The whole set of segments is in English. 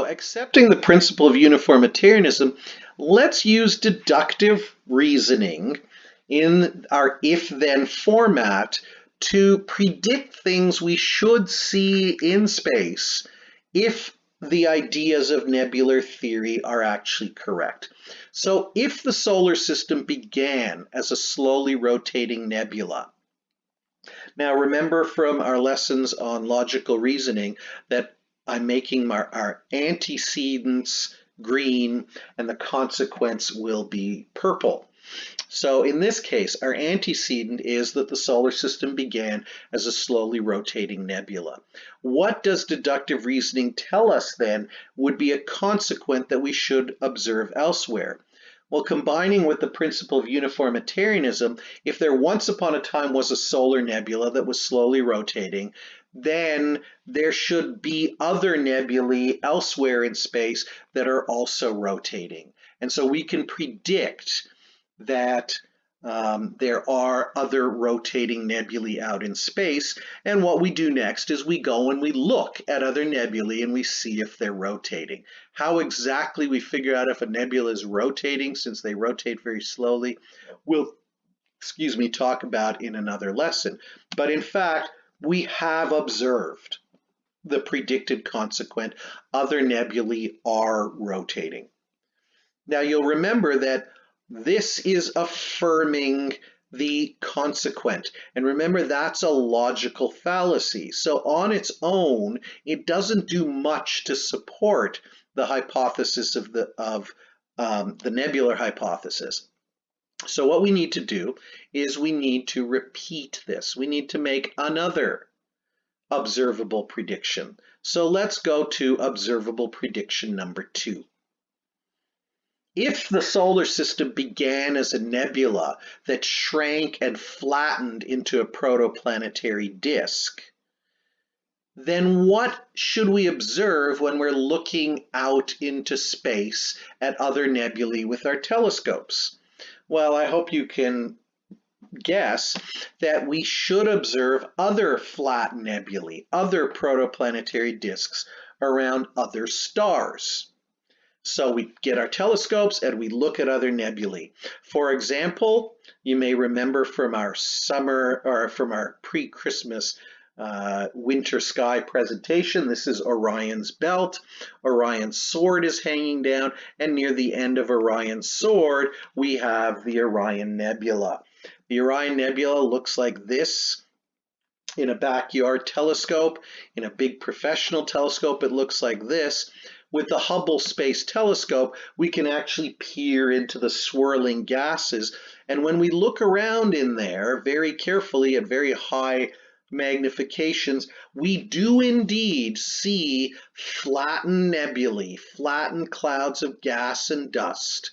Accepting the principle of uniformitarianism, let's use deductive reasoning in our if-then format to predict things we should see in space if the ideas of nebular theory are actually correct. So if the solar system began as a slowly rotating nebula, now remember from our lessons on logical reasoning that I'm making our antecedents green and the consequence will be purple. So in this case, our antecedent is that the solar system began as a slowly rotating nebula. What does deductive reasoning tell us then would be a consequent that we should observe elsewhere? Well, combining with the principle of uniformitarianism, if there once upon a time was a solar nebula that was slowly rotating, then there should be other nebulae elsewhere in space that are also rotating. And so we can predict that there are other rotating nebulae out in space, and what we do next is we go and we look at other nebulae and we see if they're rotating. How exactly we figure out if a nebula is rotating, since they rotate very slowly, we'll talk about in another lesson. But in fact, we have observed the predicted consequent, other nebulae are rotating. Now you'll remember that this is affirming the consequent. And remember, that's a logical fallacy. So on its own, it doesn't do much to support the hypothesis of the nebular hypothesis. So what we need to do is we need to repeat this. We need to make another observable prediction. So let's go to observable prediction number 2. If the solar system began as a nebula that shrank and flattened into a protoplanetary disk, then what should we observe when we're looking out into space at other nebulae with our telescopes? Well, I hope you can guess that we should observe other flat nebulae, other protoplanetary disks around other stars. So we get our telescopes and we look at other nebulae. For example, you may remember from our summer or from our pre-Christmas winter sky presentation, this is Orion's belt. Orion's sword is hanging down, and near the end of Orion's sword, we have the Orion Nebula. The Orion Nebula looks like this. In a backyard telescope, in a big professional telescope, it looks like this. With the Hubble Space Telescope, we can actually peer into the swirling gases. And when we look around in there very carefully at very high magnifications, we do indeed see flattened nebulae, flattened clouds of gas and dust,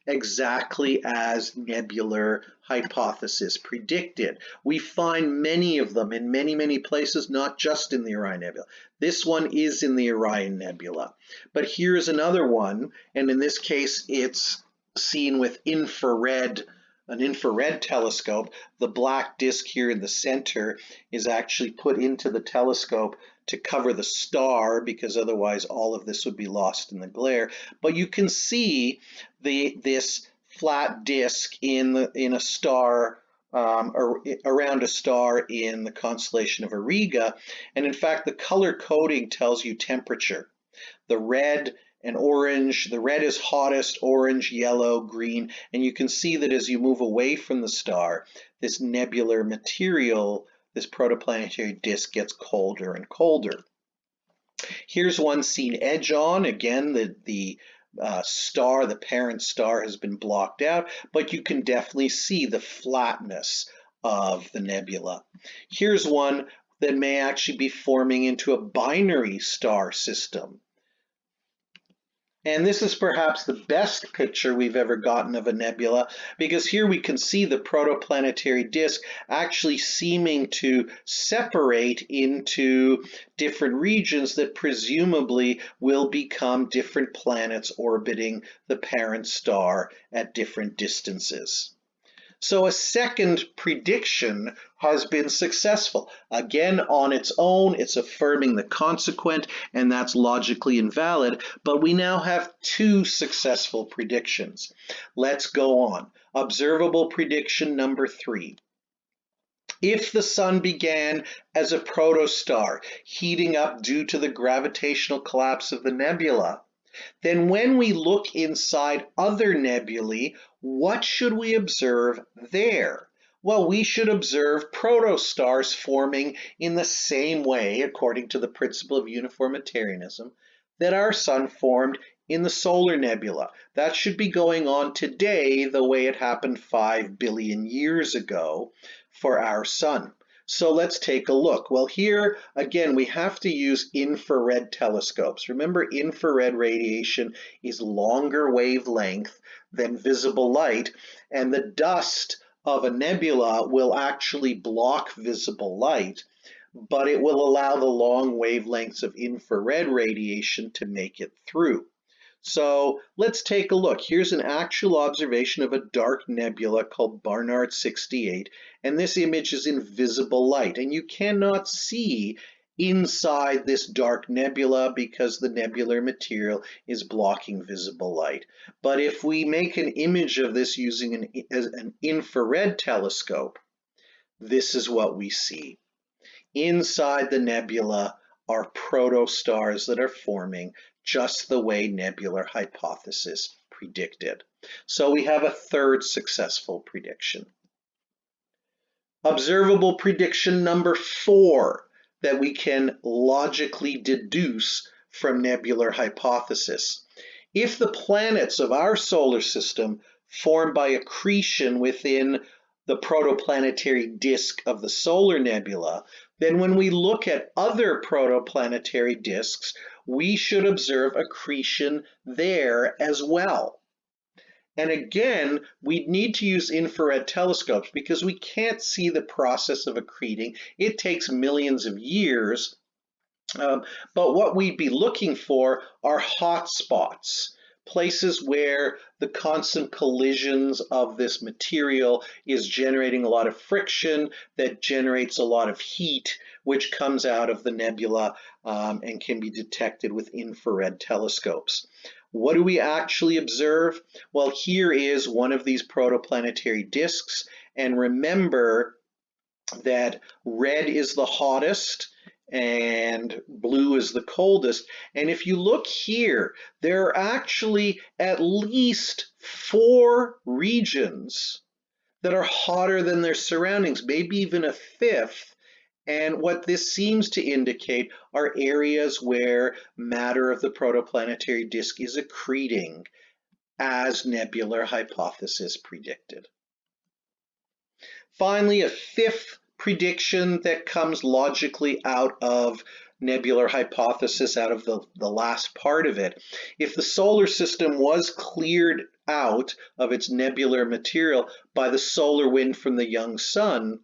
exactly as nebular hypothesis predicted. We find many of them in many, many places, not just in the Orion Nebula. This one is in the Orion Nebula. But here's another one, and in this case, it's seen with an infrared telescope. The black disk here in the center is actually put into the telescope to cover the star, because otherwise all of this would be lost in the glare. But you can see this flat disk in a star, around a star in the constellation of Auriga. And in fact, the color coding tells you temperature. The red and orange, the red is hottest, orange, yellow, green, and you can see that as you move away from the star, this nebular material, this protoplanetary disk, gets colder and colder. Here's one seen edge on. Again, the star, the parent star, has been blocked out, but you can definitely see the flatness of the nebula. Here's one that may actually be forming into a binary star system. And this is perhaps the best picture we've ever gotten of a nebula, because here we can see the protoplanetary disk actually seeming to separate into different regions that presumably will become different planets orbiting the parent star at different distances. So a second prediction has been successful. Again, on its own, it's affirming the consequent, and that's logically invalid, but we now have two successful predictions. Let's go on. Observable prediction number 3. If the sun began as a protostar, heating up due to the gravitational collapse of the nebula, then when we look inside other nebulae, what should we observe there? Well, we should observe protostars forming in the same way, according to the principle of uniformitarianism, that our sun formed in the solar nebula. That should be going on today the way it happened 5 billion years ago for our sun. So let's take a look. Well, here again, we have to use infrared telescopes. Remember, infrared radiation is longer wavelength than visible light, and the dust of a nebula will actually block visible light, but it will allow the long wavelengths of infrared radiation to make it through. So let's take a look. Here's an actual observation of a dark nebula called Barnard 68, and this image is in visible light, and you cannot see inside this dark nebula because the nebular material is blocking visible light. But if we make an image of this using an infrared telescope, this is what we see. Inside the nebula are protostars that are forming just the way nebular hypothesis predicted. So we have a third successful prediction. Observable prediction number 4 that we can logically deduce from nebular hypothesis. If the planets of our solar system form by accretion within the protoplanetary disk of the solar nebula, then when we look at other protoplanetary disks, we should observe accretion there as well. And again, we need to use infrared telescopes because we can't see the process of accreting. It takes millions of years. But what we'd be looking for are hot spots, places where the constant collisions of this material is generating a lot of friction that generates a lot of heat, which comes out of the nebula and can be detected with infrared telescopes. What do we actually observe? Well, here is one of these protoplanetary disks, and remember that red is the hottest and blue is the coldest. And if you look here, there are actually at least 4 regions that are hotter than their surroundings, maybe even a 5th. And what this seems to indicate are areas where matter of the protoplanetary disk is accreting, as nebular hypothesis predicted. Finally, a 5th prediction that comes logically out of nebular hypothesis, out of the last part of it. If the solar system was cleared out of its nebular material by the solar wind from the young sun,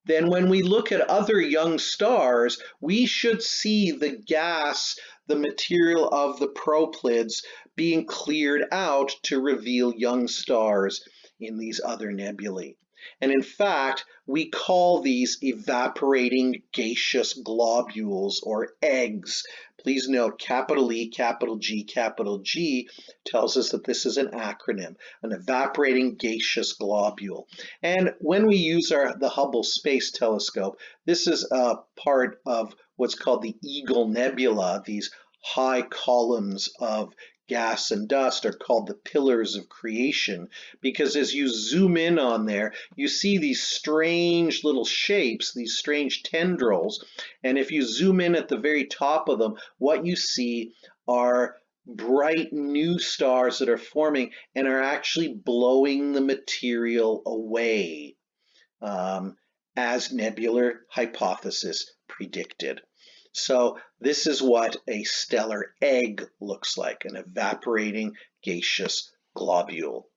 then when we look at other young stars, we should see the gas, the material of the proplids, being cleared out to reveal young stars in these other nebulae. And in fact, we call these evaporating gaseous globules, or eggs. Please note, capital E, capital G tells us that this is an acronym, an evaporating gaseous globule. And when we use the Hubble Space Telescope, this is a part of what's called the Eagle Nebula. These high columns of gas and dust are called the pillars of creation, because as you zoom in on there, you see these strange little shapes, these strange tendrils, and if you zoom in at the very top of them, what you see are bright new stars that are forming and are actually blowing the material away, as nebular hypothesis predicted. So this is what a stellar egg looks like, an evaporating gaseous globule.